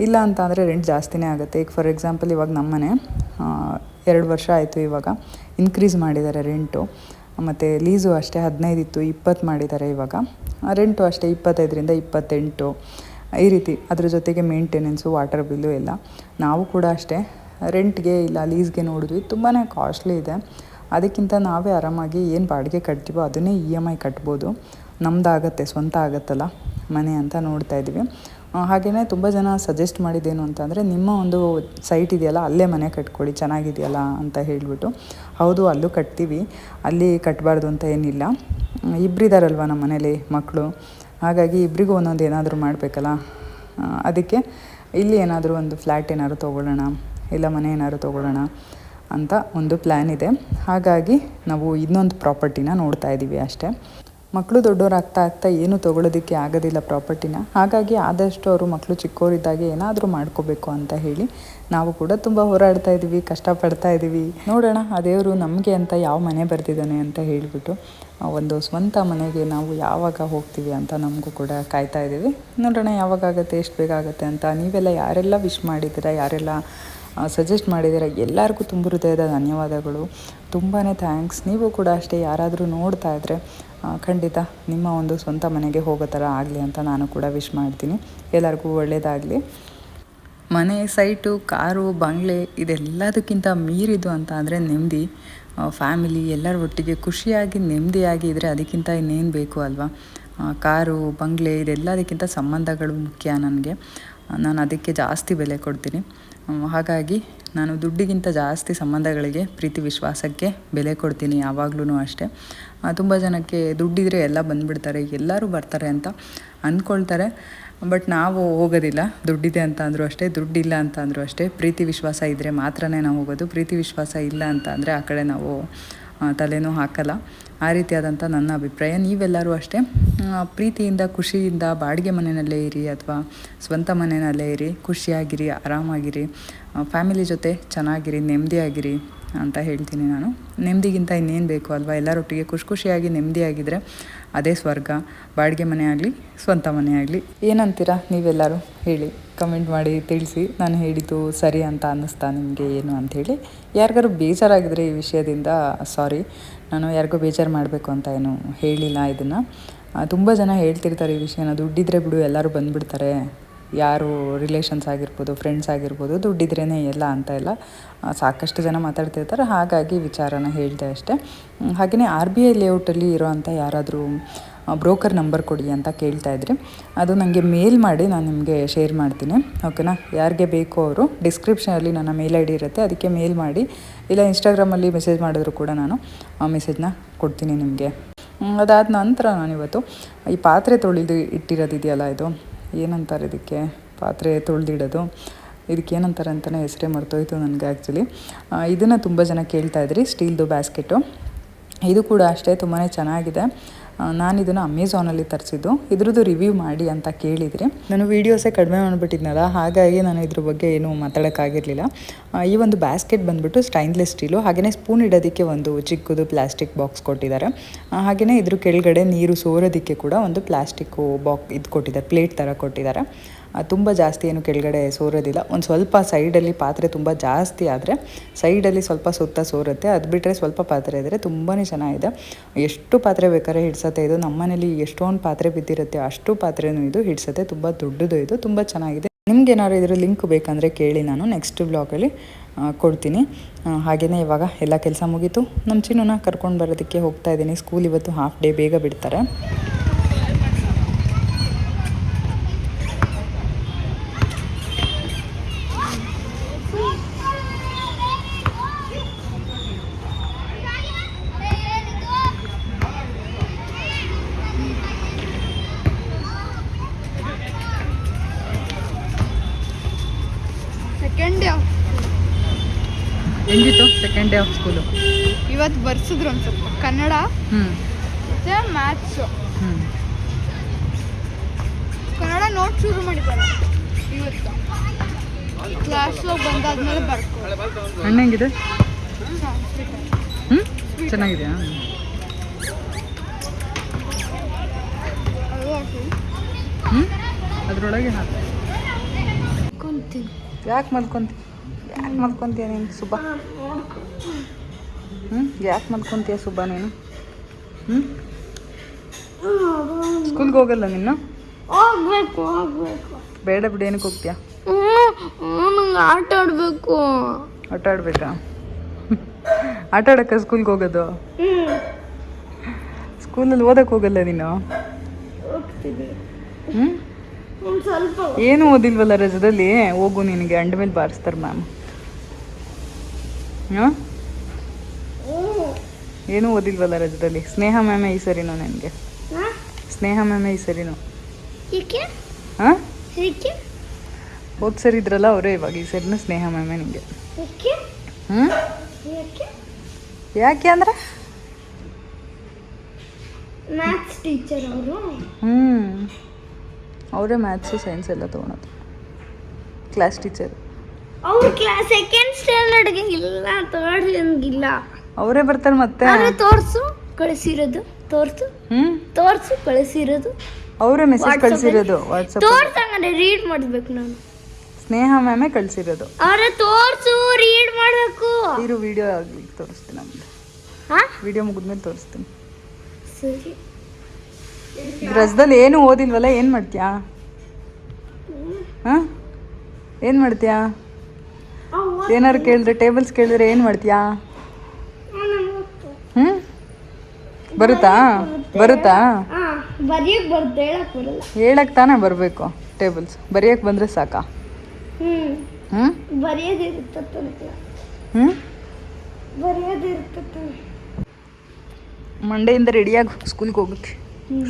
ಇಲ್ಲ ಅಂತ ಅಂದರೆ ರೆಂಟ್ ಜಾಸ್ತಿನೇ ಆಗುತ್ತೆ. ಈಗ ಫಾರ್ ಎಕ್ಸಾಂಪಲ್ ಇವಾಗ ನಮ್ಮನೆ 2 ವರ್ಷ ಆಯಿತು, ಇವಾಗ ಇನ್ಕ್ರೀಸ್ ಮಾಡಿದ್ದಾರೆ ರೆಂಟು. ಮತ್ತು ಲೀಸು ಅಷ್ಟೇ 15 ಇತ್ತು, 20 ಮಾಡಿದ್ದಾರೆ ಇವಾಗ. ರೆಂಟು ಅಷ್ಟೇ 25ರಿಂದ 28 ಈ ರೀತಿ. ಅದ್ರ ಜೊತೆಗೆ ಮೇಂಟೆನೆನ್ಸು, ವಾಟರ್ ಬಿಲ್ಲು ಎಲ್ಲ. ನಾವು ಕೂಡ ಅಷ್ಟೇ ರೆಂಟ್ಗೆ ಇಲ್ಲ ಲೀಸ್ಗೆ ನೋಡಿದ್ವಿ, ತುಂಬಾ ಕಾಸ್ಟ್ಲಿ ಇದೆ. ಅದಕ್ಕಿಂತ ನಾವೇ ಆರಾಮಾಗಿ ಏನು ಬಾಡಿಗೆ ಕಟ್ತೀವೋ ಅದನ್ನೇ EMI ಕಟ್ಬೋದು. ನಮ್ಮದಾಗತ್ತೆ, ಸ್ವಂತ ಆಗುತ್ತಲ್ಲ ಮನೆ ಅಂತ ನೋಡ್ತಾ ಇದ್ದೀವಿ. ಹಾಗೆಯೇ ತುಂಬ ಜನ ಸಜೆಸ್ಟ್ ಮಾಡಿದ್ದೇನು ಅಂತಂದರೆ, ನಿಮ್ಮ ಒಂದು ಸೈಟ್ ಇದೆಯಲ್ಲ ಅಲ್ಲೇ ಮನೆ ಕಟ್ಕೊಳ್ಳಿ, ಚೆನ್ನಾಗಿದೆಯಲ್ಲ ಅಂತ ಹೇಳಿಬಿಟ್ಟು. ಹೌದು, ಅಲ್ಲೂ ಕಟ್ತೀವಿ, ಅಲ್ಲಿ ಕಟ್ಟಬಾರ್ದು ಅಂತ ಏನಿಲ್ಲ. ಇಬ್ಬರಿದಾರಲ್ವ ನಮ್ಮ ಮನೇಲಿ ಮಕ್ಕಳು, ಹಾಗಾಗಿ ಇಬ್ಬರಿಗೂ ಒಂದೊಂದು ಏನಾದರೂ ಮಾಡಬೇಕಲ್ಲ. ಅದಕ್ಕೆ ಇಲ್ಲಿ ಏನಾದರೂ ಒಂದು ಫ್ಲ್ಯಾಟ್ ಏನಾದ್ರು ತೊಗೊಳ್ಳೋಣ, ಇಲ್ಲ ಮನೆ ಏನಾದ್ರು ತೊಗೊಳ್ಳೋಣ ಅಂತ ಒಂದು ಪ್ಲ್ಯಾನ್ ಇದೆ. ಹಾಗಾಗಿ ನಾವು ಇನ್ನೊಂದು ಪ್ರಾಪರ್ಟಿನ ನೋಡ್ತಾ ಇದ್ದೀವಿ ಅಷ್ಟೇ. ಮಕ್ಕಳು ದೊಡ್ಡವ್ರು ಆಗ್ತಾ ಏನು ತೊಗೊಳೋದಕ್ಕೆ ಆಗೋದಿಲ್ಲ ಪ್ರಾಪರ್ಟಿನ. ಹಾಗಾಗಿ ಆದಷ್ಟು ಅವರು ಮಕ್ಕಳು ಚಿಕ್ಕವರಿದ್ದಾಗೆ ಏನಾದರೂ ಮಾಡ್ಕೋಬೇಕು ಅಂತ ಹೇಳಿ ನಾವು ಕೂಡ ತುಂಬ ಹೋರಾಡ್ತಾ ಇದ್ದೀವಿ, ಕಷ್ಟಪಡ್ತಾ ಇದ್ದೀವಿ. ನೋಡೋಣ ಆ ದೇವರು ನಮಗೆ ಅಂತ ಯಾವ ಮನೆ ಬರ್ತಿದ್ದಾನೆ ಅಂತ ಹೇಳಿಬಿಟ್ಟು. ಒಂದು ಸ್ವಂತ ಮನೆಗೆ ನಾವು ಯಾವಾಗ ಹೋಗ್ತೀವಿ ಅಂತ ನಮಗೂ ಕೂಡ ಕಾಯ್ತಾ ಇದ್ದೀವಿ. ನೋಡೋಣ ಯಾವಾಗ ಆಗುತ್ತೆ, ಎಷ್ಟು ಬೇಗ ಆಗುತ್ತೆ ಅಂತ. ನೀವೆಲ್ಲ ಯಾರೆಲ್ಲ ವಿಶ್ ಮಾಡಿದ್ದೀರಾ, ಯಾರೆಲ್ಲ ಸಜೆಸ್ಟ್ ಮಾಡಿದ್ದೀರಾ, ಎಲ್ಲರಿಗೂ ತುಂಬ ಹೃದಯದ ಧನ್ಯವಾದಗಳು. ತುಂಬಾ ಥ್ಯಾಂಕ್ಸ್. ನೀವು ಕೂಡ ಅಷ್ಟೇ ಯಾರಾದರೂ ನೋಡ್ತಾ ಇದ್ದರೆ ಖಂಡಿತ ನಿಮ್ಮ ಒಂದು ಸ್ವಂತ ಮನೆಗೆ ಹೋಗೋ ಥರ ಆಗಲಿ ಅಂತ ನಾನು ಕೂಡ ವಿಶ್ ಮಾಡ್ತೀನಿ. ಎಲ್ಲರಿಗೂ ಒಳ್ಳೆಯದಾಗಲಿ. ಮನೆ, ಸೈಟು, ಕಾರು, ಬಂಗ್ಲೆ ಇದೆಲ್ಲದಕ್ಕಿಂತ ಮೀರಿದು ಅಂತ ಅಂದರೆ ನೆಮ್ಮದಿ. ಫ್ಯಾಮಿಲಿ ಎಲ್ಲರ ಒಟ್ಟಿಗೆ ಖುಷಿಯಾಗಿ ನೆಮ್ಮದಿಯಾಗಿ ಇದ್ದರೆ ಅದಕ್ಕಿಂತ ಇನ್ನೇನು ಬೇಕು ಅಲ್ವಾ. ಕಾರು, ಬಂಗ್ಲೆ ಇದೆಲ್ಲದಕ್ಕಿಂತ ಸಂಬಂಧಗಳು ಮುಖ್ಯ ನನಗೆ. ನಾನು ಅದಕ್ಕೆ ಜಾಸ್ತಿ ಬೆಲೆ ಕೊಡ್ತೀನಿ. ಹಾಗಾಗಿ ನಾನು ದುಡ್ಡಿಗಿಂತ ಜಾಸ್ತಿ ಸಂಬಂಧಗಳಿಗೆ, ಪ್ರೀತಿ ವಿಶ್ವಾಸಕ್ಕೆ ಬೆಲೆ ಕೊಡ್ತೀನಿ ಯಾವಾಗಲೂ ಅಷ್ಟೇ. ತುಂಬ ಜನಕ್ಕೆ ದುಡ್ಡಿದ್ರೆ ಎಲ್ಲ ಬಂದುಬಿಡ್ತಾರೆ, ಎಲ್ಲರೂ ಬರ್ತಾರೆ ಅಂತ ಅಂದ್ಕೊಳ್ತಾರೆ. ಬಟ್ ನಾವು ಹೋಗೋದಿಲ್ಲ. ದುಡ್ಡಿದೆ ಅಂತ ಅಂದರೂ ಅಷ್ಟೇ, ದುಡ್ಡಿಲ್ಲ ಅಂತ ಅಂದರೂ ಅಷ್ಟೇ. ಪ್ರೀತಿ ವಿಶ್ವಾಸ ಇದ್ದರೆ ಮಾತ್ರನೇ ನಾವು ಹೋಗೋದು. ಪ್ರೀತಿ ವಿಶ್ವಾಸ ಇಲ್ಲ ಅಂತ ಅಂದರೆ ಆ ಕಡೆ ನಾವು ತಲೆನೂ ಹಾಕಲ್ಲ. ಆ ರೀತಿಯಾದಂಥ ನನ್ನ ಅಭಿಪ್ರಾಯ. ನೀವೆಲ್ಲರೂ ಅಷ್ಟೇ ಪ್ರೀತಿಯಿಂದ ಖುಷಿಯಿಂದ ಬಾಡಿಗೆ ಮನೆಯಲ್ಲೇ ಇರಿ ಅಥವಾ ಸ್ವಂತ ಮನೆಯಲ್ಲೇ ಇರಿ, ಖುಷಿಯಾಗಿರಿ, ಆರಾಮಾಗಿರಿ, ಫ್ಯಾಮಿಲಿ ಜೊತೆ ಚೆನ್ನಾಗಿರಿ, ನೆಮ್ಮದಿಯಾಗಿರಿ ಅಂತ ಹೇಳ್ತೀನಿ ನಾನು. ನೆಮ್ಮದಿಗಿಂತ ಇನ್ನೇನು ಬೇಕು ಅಲ್ವಾ? ಎಲ್ಲರೊಟ್ಟಿಗೆ ಖುಷಿಯಾಗಿ ನೆಮ್ಮದಿಯಾಗಿದ್ದರೆ ಅದೇ ಸ್ವರ್ಗ. ಬಾಡಿಗೆ ಮನೆ ಆಗಲಿ ಸ್ವಂತ ಮನೆ ಆಗಲಿ. ಏನಂತೀರಾ ನೀವೆಲ್ಲರೂ ಹೇಳಿ, ಕಮೆಂಟ್ ಮಾಡಿ ತಿಳಿಸಿ. ನಾನು ಹೇಳಿದ್ದು ಸರಿ ಅಂತ ಅನ್ನಿಸ್ತಾ ನಿಮಗೆ ಏನು ಅಂಥೇಳಿ. ಯಾರಿಗಾರು ಬೇಜಾರಾಗಿದ್ದರೆ ಈ ವಿಷಯದಿಂದ ಸಾರಿ, ನಾನು ಯಾರಿಗೂ ಬೇಜಾರು ಮಾಡಬೇಕು ಅಂತ ಏನು ಹೇಳಿಲ್ಲ ಇದನ್ನು. ತುಂಬ ಜನ ಹೇಳ್ತಿರ್ತಾರೆ ಈ ವಿಷಯನ, ದುಡ್ಡಿದ್ರೆ ಬಿಡು ಎಲ್ಲರೂ ಬಂದುಬಿಡ್ತಾರೆ, ಯಾರು ರಿಲೇಷನ್ಸ್ ಆಗಿರ್ಬೋದು, ಫ್ರೆಂಡ್ಸ್ ಆಗಿರ್ಬೋದು, ದುಡ್ಡಿದ್ರೇ ಎಲ್ಲ ಅಂತ ಎಲ್ಲ ಸಾಕಷ್ಟು ಜನ ಮಾತಾಡ್ತಿರ್ತಾರೆ. ಹಾಗಾಗಿ ವಿಚಾರನ ಹೇಳಿದೆ ಅಷ್ಟೇ. ಹಾಗೆಯೇ RBI ಲೇಔಟಲ್ಲಿ ಇರೋವಂಥ ಯಾರಾದರೂ ಬ್ರೋಕರ್ ನಂಬರ್ ಕೊಡಿ ಅಂತ ಕೇಳ್ತಾಯಿದ್ರಿ. ಅದು ನನಗೆ ಮೇಲ್ ಮಾಡಿ ನಾನು ನಿಮಗೆ ಶೇರ್ ಮಾಡ್ತೀನಿ, ಓಕೆನಾ? ಯಾರಿಗೆ ಬೇಕೋ ಅವರು ಡಿಸ್ಕ್ರಿಪ್ಷನಲ್ಲಿ ನನ್ನ ಮೇಲ್ ID ಇರುತ್ತೆ, ಅದಕ್ಕೆ ಮೇಲ್ ಮಾಡಿ, ಇಲ್ಲ ಇನ್ಸ್ಟಾಗ್ರಾಮಲ್ಲಿ ಮೆಸೇಜ್ ಮಾಡಿದ್ರು ಕೂಡ ನಾನು ಆ ಮೆಸೇಜ್ನ ಕೊಡ್ತೀನಿ ನಿಮಗೆ. ಅದಾದ ನಂತರ ನಾನಿವತ್ತು ಈ ಪಾತ್ರೆ ತೊಳೆದು ಇಟ್ಟಿರೋದಿದೆಯಲ್ಲ, ಇದು ಏನಂತಾರೆ ಇದಕ್ಕೆ, ಪಾತ್ರೆ ತೊಳೆದಿಡೋದು, ಇದಕ್ಕೆ ಏನಂತಾರೆ ಅಂತಲೇ ಹೆಸರೇ ಮರ್ತೋಯ್ತು ನನಗೆ ಆ್ಯಕ್ಚುಲಿ. ಇದನ್ನು ತುಂಬ ಜನ ಕೇಳ್ತಾಯಿದ್ರಿ, ಸ್ಟೀಲ್ದು ಬ್ಯಾಸ್ಕೆಟು. ಇದು ಕೂಡ ಅಷ್ಟೇ ತುಂಬಾ ಚೆನ್ನಾಗಿದೆ. ನಾನು ಇದನ್ನು ಅಮೆಝಾನಲ್ಲಿ ತರಿಸಿದ್ದು, ಇದ್ರದ್ದು ರಿವ್ಯೂ ಮಾಡಿ ಅಂತ ಕೇಳಿದ್ರಿ. ನಾನು ವೀಡಿಯೋಸೇ ಕಡಿಮೆ ಮಾಡಿಬಿಟ್ಟಿದ್ನಲ್ಲ, ಹಾಗಾಗಿ ನಾನು ಇದ್ರ ಬಗ್ಗೆ ಏನೂ ಮಾತಾಡೋಕ್ಕಾಗಿರಲಿಲ್ಲ. ಈ ಒಂದು ಬ್ಯಾಸ್ಕೆಟ್ ಬಂದುಬಿಟ್ಟು ಸ್ಟೈನ್ಲೆಸ್ ಸ್ಟೀಲು, ಹಾಗೆಯೇ ಸ್ಪೂನ್ ಇಡೋದಕ್ಕೆ ಒಂದು ಚಿಕ್ಕದು ಪ್ಲಾಸ್ಟಿಕ್ ಬಾಕ್ಸ್ ಕೊಟ್ಟಿದ್ದಾರೆ. ಹಾಗೆಯೇ ಇದ್ರ ಕೆಳಗಡೆ ನೀರು ಸೋರೋದಕ್ಕೆ ಕೂಡ ಒಂದು ಪ್ಲಾಸ್ಟಿಕ್ಕು ಇದು ಕೊಟ್ಟಿದ್ದಾರೆ, ಪ್ಲೇಟ್ ಥರ ಕೊಟ್ಟಿದ್ದಾರೆ. ತುಂಬ ಜಾಸ್ತಿ ಏನು ಕೆಳಗಡೆ ಸೋರೋದಿಲ್ಲ. ಒಂದು ಸ್ವಲ್ಪ ಸೈಡಲ್ಲಿ ಪಾತ್ರೆ ತುಂಬ ಜಾಸ್ತಿ ಆದರೆ ಸೈಡಲ್ಲಿ ಸ್ವಲ್ಪ ಸುತ್ತ ಸೋರುತ್ತೆ, ಅದು ಬಿಟ್ಟರೆ ಸ್ವಲ್ಪ ಪಾತ್ರೆ ಇದ್ದರೆ ತುಂಬಾ ಚೆನ್ನಾಗಿದೆ. ಎಷ್ಟು ಪಾತ್ರೆ ಬೇಕಾದ್ರೆ ಹಿಡ್ಸತ್ತೆ ಇದು. ನಮ್ಮ ಮನೇಲಿ ಎಷ್ಟೊಂದು ಪಾತ್ರೆ ಬಿದ್ದಿರುತ್ತೆ, ಅಷ್ಟು ಪಾತ್ರೆನೂ ಇದು ಹಿಡ್ಸತ್ತೆ. ತುಂಬ ದೊಡ್ಡದು ಇದು, ತುಂಬ ಚೆನ್ನಾಗಿದೆ. ನಿಮ್ಗೆ ಏನಾದ್ರು ಇದ್ರ ಲಿಂಕ್ ಬೇಕಂದರೆ ಕೇಳಿ, ನಾನು ನೆಕ್ಸ್ಟ್ ಬ್ಲಾಗಲ್ಲಿ ಕೊಡ್ತೀನಿ. ಹಾಗೆಯೇ ಇವಾಗ ಎಲ್ಲ ಕೆಲಸ ಮುಗೀತು. ನಮ್ಮ ಚಿನ್ನೂನ ಕರ್ಕೊಂಡು ಬರೋದಕ್ಕೆ ಹೋಗ್ತಾ ಇದ್ದೀನಿ. ಸ್ಕೂಲ್ ಇವತ್ತು ಹಾಫ್ ಡೇ, ಬೇಗ ಬಿಡ್ತಾರೆ. ಹೆಂಗಿತ್ತು ಸೆಕೆಂಡ್ ಡೇ ಆಫ್ ಸ್ಕೂಲು? ಇವತ್ತು ಬರ್ಸಿದ್ರು ಒಂದು ಸ್ವಲ್ಪ ಕನ್ನಡ ಮತ್ತು ಮ್ಯಾಥ್ಸು. ಕನ್ನಡ ನೋಟ್ ಶುರು ಮಾಡಿದ್ದಾರೆ ಇವತ್ತು. ಕ್ಲಾಸ್ಗೆ ಬಂದಾದ್ಮೇಲೆ ಬರ್ಕೊ. ಹಣ್ಣು ಹೆಂಗಿದೆ? ಚೆನ್ನಾಗಿದೆಯಾ? ಅದರೊಳಗೆ ಕುಂತೀನಿ. ಯಾಕೆ ಮಲ್ಕೊಂತೀಯ ನೀನು ಸುಬ್ಬ? ಯಾಕೆ ಮಲ್ಕೊಂತೀಯ ಸುಬ್ಬ ನೀನು? ಸ್ಕೂಲ್ಗೆ ಹೋಗಲ್ಲ ನೀನು? ಹೋಗ್ಬೇಕು. ಬೇಡ ಬಿಡು, ಏನಕ್ಕೆ ಹೋಗ್ತೀಯಾ? ನಂಗೆ ಆಟ ಆಡಬೇಕು. ಆಟ ಆಡಬೇಕಾ? ಆಟ ಆಡೋಕ್ಕೆ ಸ್ಕೂಲ್ಗೆ ಹೋಗೋದು? ಸ್ಕೂಲಲ್ಲಿ ಓದಕ್ಕೆ ಹೋಗಲ್ಲ ನೀನು? ಸ್ವಲ್ಪ ಏನು ಓದಿಲ್ವಲ್ಲ ರಜದಲ್ಲಿ? ಹೋಗು, ನಿನಗೆ ಅಂಡ ಮೇಲೆ ಬಾರಿಸ್ತಾರೆ ಮ್ಯಾಮ್. ಏನೂ ಓದಿಲ್ವಲ್ಲ ರಜದಲ್ಲಿ? ಸ್ನೇಹ ಮ್ಯಾಮೇ ಈ ಸರಿನೋ ನನಗೆ? ಸ್ನೇಹ ಮ್ಯಾಮೇ ಈ ಸರಿನೋ? ಹಾಂ, ಹೋದ್ ಸರಿ ಇದ್ರಲ್ಲ ಅವರೇ, ಇವಾಗ ಈ ಸರಿನೂ ಸ್ನೇಹ ಮ್ಯಾಮೇ ನಿಮಗೆ. ಯಾಕೆ ಅಂದರೆ ಮ್ಯಾಥ್ಸ್ ಟೀಚರ್ ಅವರು. ಅವರೇ ಮ್ಯಾಥ್ಸು ಸೈನ್ಸ್ ಎಲ್ಲ ತೊಗೊಳೋದು, ಕ್ಲಾಸ್ ಟೀಚರ್. ಅವ್ರು ಕ್ಲಾಸ್ ಸೆಕೆಂಡ್ ಸ್ಟ್ಯಾಂಡರ್ಡ್ಗೆ ಇಲ್ಲ, ಥರ್ಡ್ ಇಲ್ಲ. ಅವರೇ ಬರ್ತಾರೆ ಮತ್ತೆ. ತೋರಿಸು ಕಳಿಸಿರೋದು, ತೋರಿಸು ಕಳಿಸಿರೋದು. ಅವರೇ ಮೆಸೇಜ್ ಕಳಿಸಿರೋದು ವಾಟ್ಸಪ್. ತೋರ್ಸಂಗಂದ್ರೆ ರೀಡ್ ಮಾಡಬೇಕು ನಾನು. ಸ್ನೇಹ ಮ್ಯಾಮೇ ಕಳಿಸಿರೋದು. ಅವರೇ ತೋರಿಸು, ರೀಡ್ ಮಾಡಬೇಕು. ಇರು, ವಿಡಿಯೋ ಆಗಲಿ ತೋರಿಸ್ತೀನಿ ಆಮೇಲೆ. ವಿಡಿಯೋ ಮುಗಿದ್ಮೇಲೆ ತೋರಿಸ್ತೀನಿ. ಸರಿ. ರಜದಲ್ಲಿ ಏನು ಓದಿಲ್ವಲ್ಲ, ಏನು ಮಾಡ್ತೀಯಾ? ಹಾಂ, ಏನು ಮಾಡ್ತೀಯಾ? ಏನಾರು ಕೇಳಿದ್ರೆ, ಟೇಬಲ್ಸ್ ಕೇಳಿದ್ರೆ ಏನು ಮಾಡ್ತೀಯಾ? ಬರುತ್ತಾ? ಬರೆಯಕ್ಕೆ ಬರುತ್ತೆ, ಹೇಳಕ್ಕೆ ಬರಲ್ಲ. ಹೇಳಕ್ಕೆ ತಾನೇ ಬರಬೇಕು. ಟೇಬಲ್ಸ್ ಬರೆಯಕ್ಕೆ ಬಂದರೆ ಸಾಕಾ? ಬರೆಯೋದಿರುತ್ತೆ. ಮಂಡೆಯಿಂದ ರೆಡಿಯಾಗಿ ಸ್ಕೂಲ್ಗೆ ಹೋಗಕ್ಕೆ.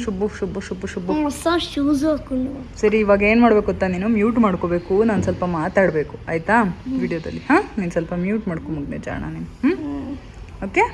ಶುಭು ಶುಭು ಶುಭು ಶುಭು. ಹೊಸ ಶೂಸ್ ಹಾಕೊಂಡು. ಸರಿ, ಇವಾಗ ಏನು ಮಾಡಬೇಕು ಗೊತ್ತಾ? ನೀನು ಮ್ಯೂಟ್ ಮಾಡ್ಕೋಬೇಕು, ನಾನು ಸ್ವಲ್ಪ ಮಾತಾಡಬೇಕು, ಆಯಿತಾ? ವಿಡಿಯೋದಲ್ಲಿ. ಹಾಂ, ನೀನು ಸ್ವಲ್ಪ ಮ್ಯೂಟ್ ಮಾಡ್ಕೊಂಬಗ್ನೆ ಜಾಣ ನೀನು. ಓಕೆ.